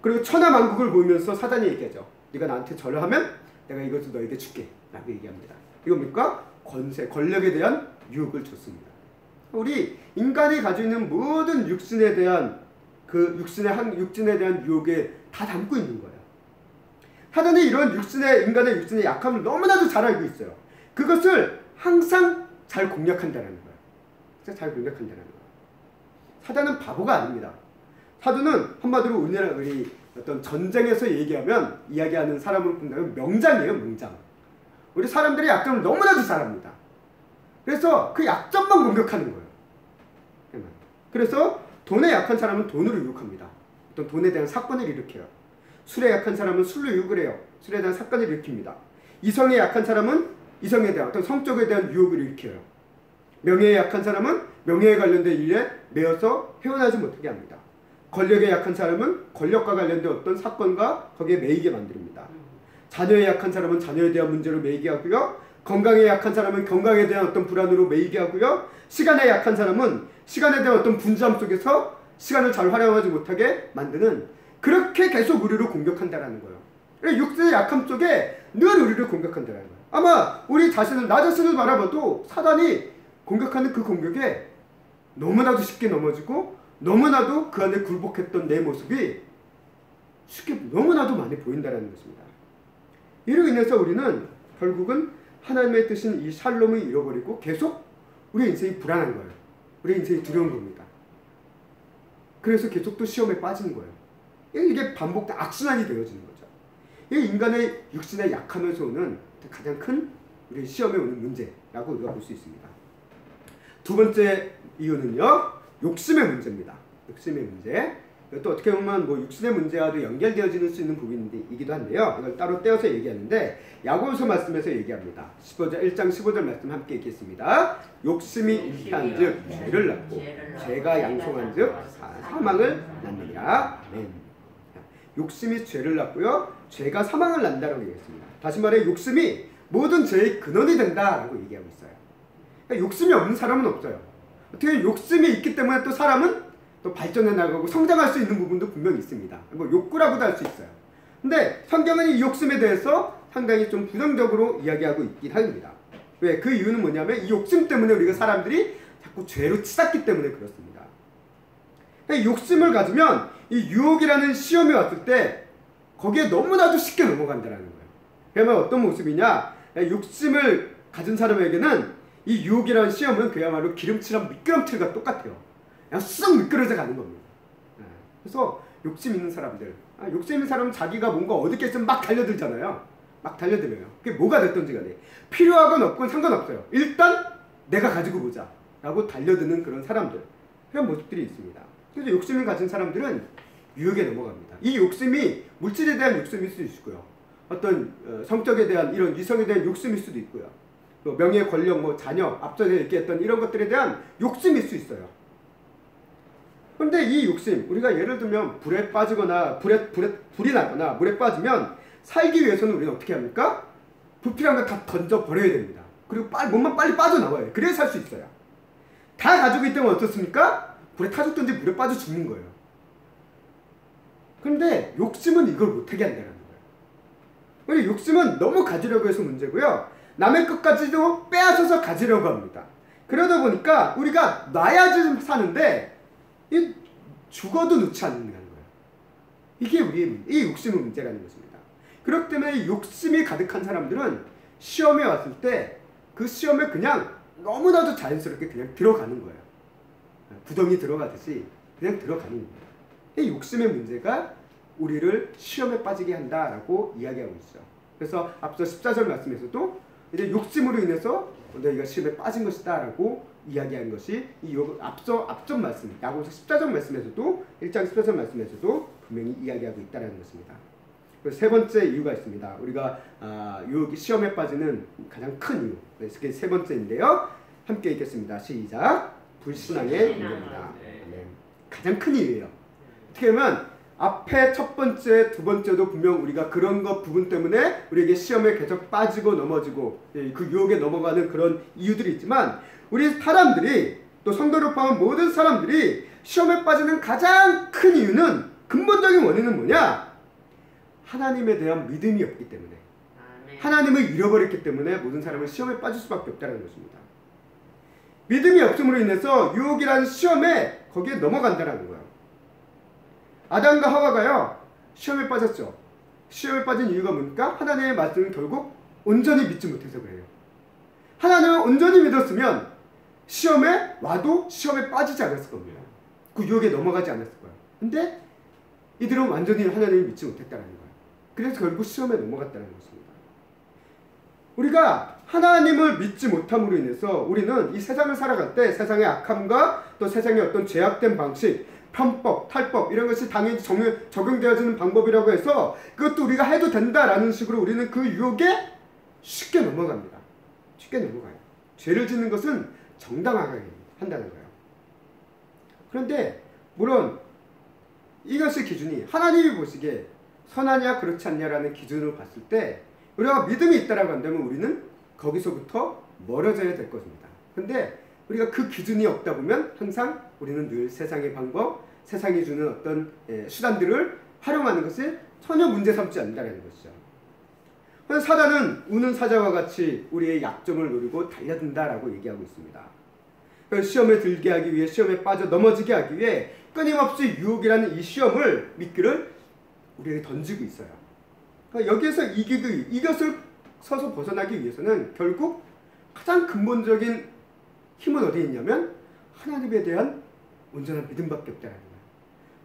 그리고 천하만국을 보이면서 사단이 얘기하죠. 네가 나한테 절하면 내가 이것을 너에게 줄게 라고 얘기합니다. 이거 뭡니까? 권세, 권력에 대한 유혹을 줬습니다. 우리 인간이 가지고 있는 모든 육신에 대한 그 육신에 대한 유혹에 다 담고 있는 거예요. 사단이 이런 인간의 육신의 약함을 너무나도 잘 알고 있어요. 그것을 항상 잘 공략한다는 거예요. 잘 공략한다는 거예요. 사단은 바보가 아닙니다. 사도는 한마디로 우리 어떤 전쟁에서 이야기하는 사람으로 본다면 명장이에요, 명장. 우리 사람들의 약점을 너무나도 잘 압니다. 그래서 그 약점만 공격하는 거예요. 그래서 돈에 약한 사람은 돈으로 유혹합니다. 어떤 돈에 대한 사건을 일으켜요. 술에 약한 사람은 술로 유혹을 해요. 술에 대한 사건을 일으킵니다. 이성에 약한 사람은 이성에 대한 어떤 성적에 대한 유혹을 일으켜요. 명예에 약한 사람은 명예에 관련된 일에 매여서 헤어나지 못하게 합니다. 권력에 약한 사람은 권력과 관련된 어떤 사건과 거기에 매이게 만듭니다. 자녀에 약한 사람은 자녀에 대한 문제로 매이게 하고요. 건강에 약한 사람은 건강에 대한 어떤 불안으로 매이게 하고요. 시간에 약한 사람은 시간에 대한 어떤 분주함 속에서 시간을 잘 활용하지 못하게 만드는, 그렇게 계속 우리를 공격한다는 거예요. 육신의 약함 쪽에 늘 우리를 공격한다는 거예요. 아마 나 자신을 바라봐도 사단이 공격하는 그 공격에 너무나도 쉽게 넘어지고 너무나도 그 안에 굴복했던 내 모습이 쉽게 너무나도 많이 보인다는 것입니다. 이로 인해서 우리는 결국은 하나님의 뜻인 이 샬롬을 잃어버리고 계속 우리 인생이 불안한 거예요. 우리 인생이 두려운 겁니다. 그래서 계속 또 시험에 빠지는 거예요. 이게 반복된 악순환이 되어지는 거죠. 이게 인간의 육신의 약함에서 오는 가장 큰 우리 시험에 오는 문제라고 우리가 볼 수 있습니다. 두 번째 이유는요, 욕심의 문제입니다. 욕심의 문제. 이것도 어떻게 보면 육신의 문제와도 연결되어질 수 있는 부분이기도 한데요. 이걸 따로 떼어서 얘기하는데 야고보서 말씀에서 얘기합니다. 1장 15절 말씀 함께 읽겠습니다. 욕심이 잉태한즉 죄를 낳고 죄가 양성한즉 사망을 낳느니라. 아멘. 욕심이 죄를 낳고요, 죄가 사망을 낳는다고 얘기했습니다. 다시 말해 욕심이 모든 죄의 근원이 된다라고 얘기하고 있어요. 그러니까 욕심이 없는 사람은 없어요. 어떻게 욕심이 있기 때문에 또 사람은 또 발전해 나가고 성장할 수 있는 부분도 분명히 있습니다. 욕구라고도 할 수 있어요. 근데 성경은 이 욕심에 대해서 상당히 좀 부정적으로 이야기하고 있긴 합니다. 왜? 그 이유는 뭐냐면 이 욕심 때문에 우리가 사람들이 자꾸 죄로 치닫기 때문에 그렇습니다. 욕심을 가지면 이 유혹이라는 시험이 왔을 때 거기에 너무나도 쉽게 넘어간다는 거예요. 그러면 어떤 모습이냐? 욕심을 가진 사람에게는 이 유혹이라는 시험은 그야말로 기름칠한 미끄럼틀과 똑같아요. 그냥 쑥 미끄러져 가는 겁니다. 그래서 욕심 있는 사람들, 욕심 있는 사람은 자기가 뭔가 얻을 게 있으면 막 달려들잖아요. 막 달려들어요. 그게 뭐가 됐든지 간에 필요하건 없건 상관없어요. 일단 내가 가지고 보자 라고 달려드는 그런 사람들, 그런 모습들이 있습니다. 그래서 욕심을 가진 사람들은 유혹에 넘어갑니다. 이 욕심이 물질에 대한 욕심일 수도 있고요, 어떤 성적에 대한 이런 이성에 대한 욕심일 수도 있고요, 또 명예, 권력, 뭐 자녀, 앞서 얘기했던 이런 것들에 대한 욕심일 수 있어요. 그런데 이 욕심, 우리가 예를 들면 불에 빠지거나 불이 나거나 물에 빠지면 살기 위해서는 우리는 어떻게 합니까? 불필요한 거 다 던져 버려야 됩니다. 그리고 몸만 빨리 빠져나와요. 그래야 살 수 있어요. 다 가지고 있다면 어떻습니까? 불에 타죽든지 물에 빠져 죽는 거예요. 그런데 욕심은 이걸 못하게 한다는 거예요. 그리고 욕심은 너무 가지려고 해서 문제고요, 남의 것까지도 빼앗아서 가지려고 합니다. 그러다 보니까 우리가 놔야지 사는데 죽어도 놓지 않는 거예요. 이게 이 욕심의 문제라는 것입니다. 그렇기 때문에 이 욕심이 가득한 사람들은 시험에 왔을 때 그 시험에 그냥 너무나도 자연스럽게 그냥 들어가는 거예요. 구덩이 들어가듯이 그냥 들어가는 거예요. 이 욕심의 문제가 우리를 시험에 빠지게 한다라고 이야기하고 있어요. 그래서 앞서 14절 말씀에서도 이제 욕심으로 인해서 너희가 시험에 빠진 것이다 라고 이야기한 것이 이 앞전 말씀, 야고보서 14절 말씀에서도 1장 14절 말씀에서도 분명히 이야기하고 있다는 것입니다. 그래서 세 번째 이유가 있습니다. 우리가 유혹이 시험에 빠지는 가장 큰 이유, 그게 세 번째인데요, 함께 읽겠습니다. 시작. 불신앙의 문제입니다. 가장 큰 이유예요. 어떻게 보면 앞에 첫 번째, 두 번째도 분명 우리가 그런 것 부분 때문에 우리에게 시험에 계속 빠지고 넘어지고 그 유혹에 넘어가는 그런 이유들이 있지만, 우리 사람들이, 또 성도를 포함한 모든 사람들이 시험에 빠지는 가장 큰 이유는, 근본적인 원인은 뭐냐? 하나님에 대한 믿음이 없기 때문에, 하나님을 잃어버렸기 때문에 모든 사람은 시험에 빠질 수밖에 없다는 것입니다. 믿음이 없음으로 인해서 유혹이라는 시험에 거기에 넘어간다는 거예요. 아담과 하와가요, 시험에 빠졌죠. 시험에 빠진 이유가 뭡니까? 하나님의 말씀을 결국 온전히 믿지 못해서 그래요. 하나님을 온전히 믿었으면 시험에 와도 시험에 빠지지 않았을 겁니다. 그 유혹에 넘어가지 않았을 거예요. 근데 이들은 완전히 하나님을 믿지 못했다는 거예요. 그래서 결국 시험에 넘어갔다는 것입니다. 우리가 하나님을 믿지 못함으로 인해서 우리는 이 세상을 살아갈 때 세상의 악함과 또 세상의 어떤 죄악된 방식, 편법, 탈법 이런 것이 당연히 적용되어지는 방법이라고 해서 그것도 우리가 해도 된다라는 식으로 우리는 그 유혹에 쉽게 넘어갑니다. 쉽게 넘어가요. 죄를 짓는 것은 정당하게 한다는 거예요. 그런데 물론 이것의 기준이 하나님이 보시기에 선하냐 그렇지 않냐라는 기준으로 봤을 때 우리가 믿음이 있다라고 한다면 우리는 거기서부터 멀어져야 될 것입니다. 근데 우리가 그 기준이 없다 보면 항상 우리는 늘 세상의 방법, 세상이 주는 어떤 수단들을 활용하는 것을 전혀 문제 삼지 않는다는 것이죠. 그래서 사단은 우는 사자와 같이 우리의 약점을 노리고 달려든다라고 얘기하고 있습니다. 그래서 시험에 들게 하기 위해, 시험에 빠져 넘어지게 하기 위해 끊임없이 유혹이라는 이 시험을 미끼를 우리에게 던지고 있어요. 그러니까 여기에서 이것을 서서 벗어나기 위해서는 결국 가장 근본적인 힘은 어디에 있냐면 하나님에 대한 온전한 믿음밖에 없다는 거예요.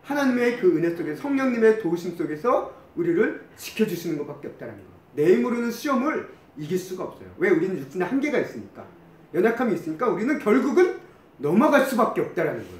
하나님의 그 은혜 속에, 성령님의 도우심 속에서 우리를 지켜주시는 것밖에 없다는 거예요. 내 힘으로는 시험을 이길 수가 없어요. 왜? 우리는 육신에 한계가 있으니까, 연약함이 있으니까 우리는 결국은 넘어갈 수밖에 없다는 거예요.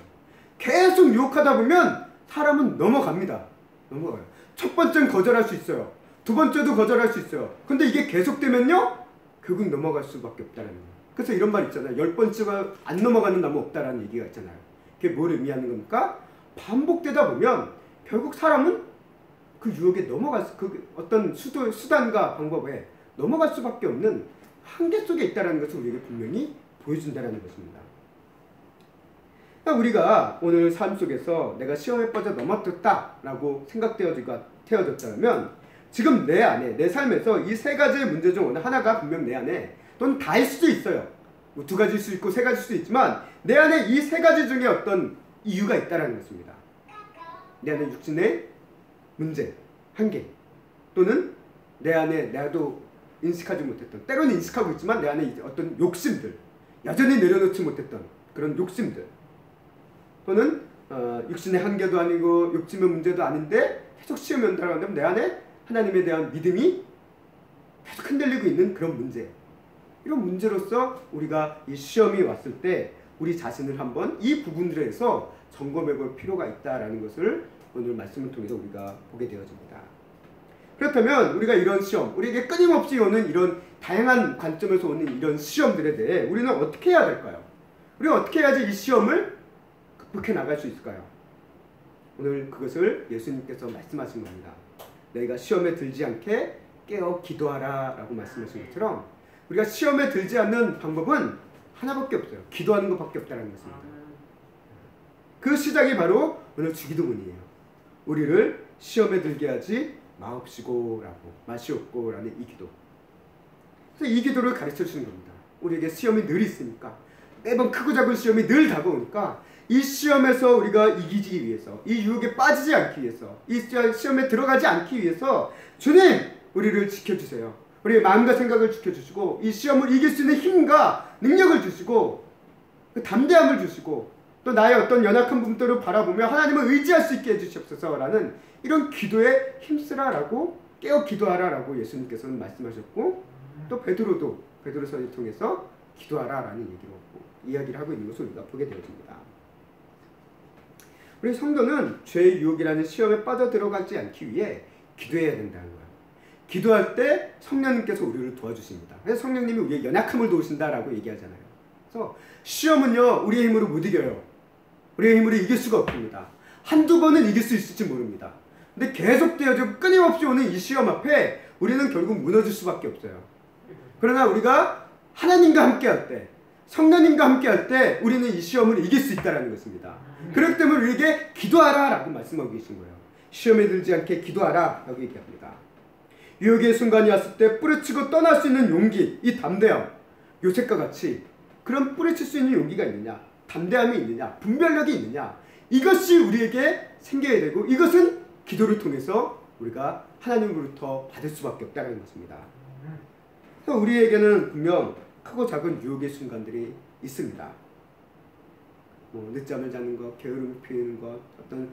계속 유혹하다 보면 사람은 넘어갑니다. 넘어가요. 첫 번째는 거절할 수 있어요. 두 번째도 거절할 수 있어요. 근데 이게 계속되면요, 결국 넘어갈 수밖에 없다는 거예요. 그래서 이런 말 있잖아요. 10번째가 안 넘어가는 나무 없다라는 얘기가 있잖아요. 그게 뭘 의미하는 겁니까? 반복되다 보면 결국 사람은 그 유혹에 그 어떤 수단과 방법에 넘어갈 수밖에 없는 한계 속에 있다는 것을 우리에게 분명히 보여준다는 것입니다. 그러니까 우리가 오늘 삶 속에서 내가 시험에 빠져 넘어졌다라고 생각되어졌다면 지금 내 안에, 내 삶에서 이 세 가지의 문제 중 어느 하나가 분명 내 안에, 또는 다일 수도 있어요. 뭐 2가지일 수 있고 3가지일 수도 있지만 내 안에 이 3가지 중에 어떤 이유가 있다는 것입니다. 내 안에 육신의 문제, 한계, 또는 내 안에 나도 인식하지 못했던, 때로는 인식하고 있지만 내 안에 어떤 욕심들, 여전히 내려놓지 못했던 그런 욕심들, 또는 육신의 한계도 아니고 욕심의 문제도 아닌데 계속 시험이 온다고 한다면 내 안에 하나님에 대한 믿음이 계속 흔들리고 있는 그런 문제, 이런 문제로서 우리가 이 시험이 왔을 때 우리 자신을 한번 이 부분들에서 점검해 볼 필요가 있다라는 것을 오늘 말씀을 통해서 우리가 보게 되어집니다. 그렇다면 우리가 이런 시험, 우리에게 끊임없이 오는 이런 다양한 관점에서 오는 이런 시험들에 대해 우리는 어떻게 해야 될까요? 우리가 어떻게 해야지 이 시험을 극복해 나갈 수 있을까요? 오늘 그것을 예수님께서 말씀하신 겁니다. 너희가 시험에 들지 않게 깨어 기도하라 라고 말씀하신 것처럼 우리가 시험에 들지 않는 방법은 하나밖에 없어요. 기도하는 것밖에 없다는 것입니다. 그 시작이 바로 오늘 주기도문이에요. 우리를 시험에 들게 하지 마옵시고 라고, 마시옵고 라는 이 기도. 그래서 이 기도를 가르쳐 주시는 겁니다. 우리에게 시험이 늘 있으니까, 매번 크고 작은 시험이 늘 다가오니까 이 시험에서 우리가 이기기 위해서, 이 유혹에 빠지지 않기 위해서, 이 시험에 들어가지 않기 위해서 주님 우리를 지켜주세요. 우리의 마음과 생각을 지켜주시고 이 시험을 이길 수 있는 힘과 능력을 주시고 그 담대함을 주시고 또 나의 어떤 연약한 부분들을 바라보며 하나님을 의지할 수 있게 해주시옵소서라는 이런 기도에 힘쓰라라고, 깨어 기도하라라고 예수님께서는 말씀하셨고, 또 베드로도 베드로서를 통해서 기도하라라는 이야기를 하고 있는 것을 우리가 보게 되어집니다. 우리 성도는 죄의 유혹이라는 시험에 빠져들어가지 않기 위해 기도해야 된다는 거예요. 기도할 때 성령님께서 우리를 도와주십니다. 그래서 성령님이 우리의 연약함을 도우신다라고 얘기하잖아요. 그래서 시험은요 우리의 힘으로 못 이겨요. 우리의 힘으로 이길 수가 없습니다. 한두 번은 이길 수 있을지 모릅니다. 근데 계속되어져 끊임없이 오는 이 시험 앞에 우리는 결국 무너질 수밖에 없어요. 그러나 우리가 하나님과 함께 할 때, 성령님과 함께 할 때 우리는 이 시험을 이길 수 있다는 것입니다. 그렇기 때문에 우리에게 기도하라 라고 말씀하고 계신 거예요. 시험에 들지 않게 기도하라 라고 얘기합니다. 유혹의 순간이 왔을 때 뿌리치고 떠날 수 있는 용기, 이 담대함, 요셉과 같이 그런 뿌리칠 수 있는 용기가 있느냐, 담대함이 있느냐, 분별력이 있느냐, 이것이 우리에게 생겨야 되고 이것은 기도를 통해서 우리가 하나님으로부터 받을 수밖에 없다는 것입니다. 그래서 우리에게는 분명 크고 작은 유혹의 순간들이 있습니다. 늦잠을 자는 것, 게으름 피우는 것, 어떤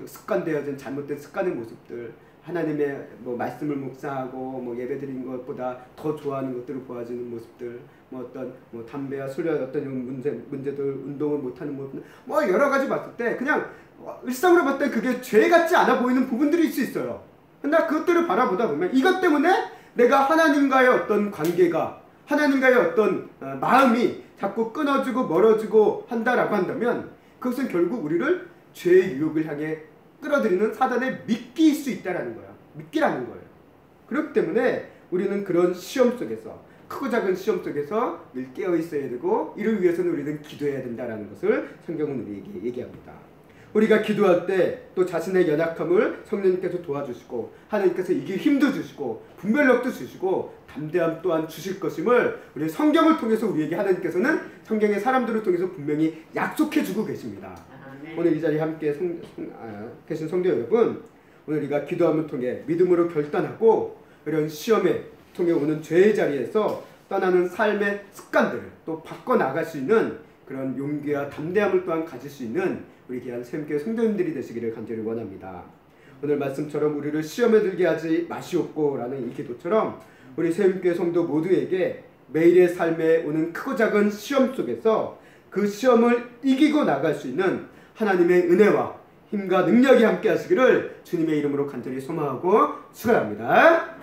습관되어진 잘못된 습관의 모습들, 하나님의 말씀을 묵상하고 예배드리는 것보다 더 좋아하는 것들을 보아주는 모습들, 어떤 담배와 술의 어떤 문제들, 운동을 못하는 모습들, 여러 가지 봤을 때 그냥 일상으로 봤을 때 그게 죄 같지 않아 보이는 부분들이 있을 수 있어요. 근데 그것들을 바라보다 보면 이것 때문에 내가 하나님과의 어떤 관계가, 하나님과의 어떤 마음이 자꾸 끊어지고 멀어지고 한다라고 한다면 그것은 결국 우리를 죄의 유혹을 향해 끌어들이는 사단의 미끼일 수 있다라는 거야. 미끼라는 거예요. 그렇기 때문에 우리는 그런 시험 속에서, 크고 작은 시험 속에서 늘 깨어 있어야 되고 이를 위해서는 우리는 기도해야 된다라는 것을 성경은 우리에게 얘기합니다. 우리가 기도할 때 또 자신의 연약함을 성령님께서 도와주시고 하나님께서 이길 힘도 주시고 분별력도 주시고 담대함 또한 주실 것임을 우리 성경을 통해서 우리에게 하나님께서는 성경의 사람들을 통해서 분명히 약속해주고 계십니다. 오늘 이 자리에 함께 계신 성도 여러분, 오늘 우리가 기도함을 통해 믿음으로 결단하고 이런 시험에 통해 오는 죄의 자리에서 떠나는 삶의 습관들을 또 바꿔나갈 수 있는 그런 용기와 담대함을 또한 가질 수 있는 우리 귀한 샘교회 성도님들이 되시기를 간절히 원합니다. 오늘 말씀처럼 우리를 시험에 들게 하지 마시옵고 라는 이 기도처럼 우리 샘교회 성도 모두에게 매일의 삶에 오는 크고 작은 시험 속에서 그 시험을 이기고 나갈 수 있는 하나님의 은혜와 힘과 능력이 함께 하시기를 주님의 이름으로 간절히 소망하고 축원합니다.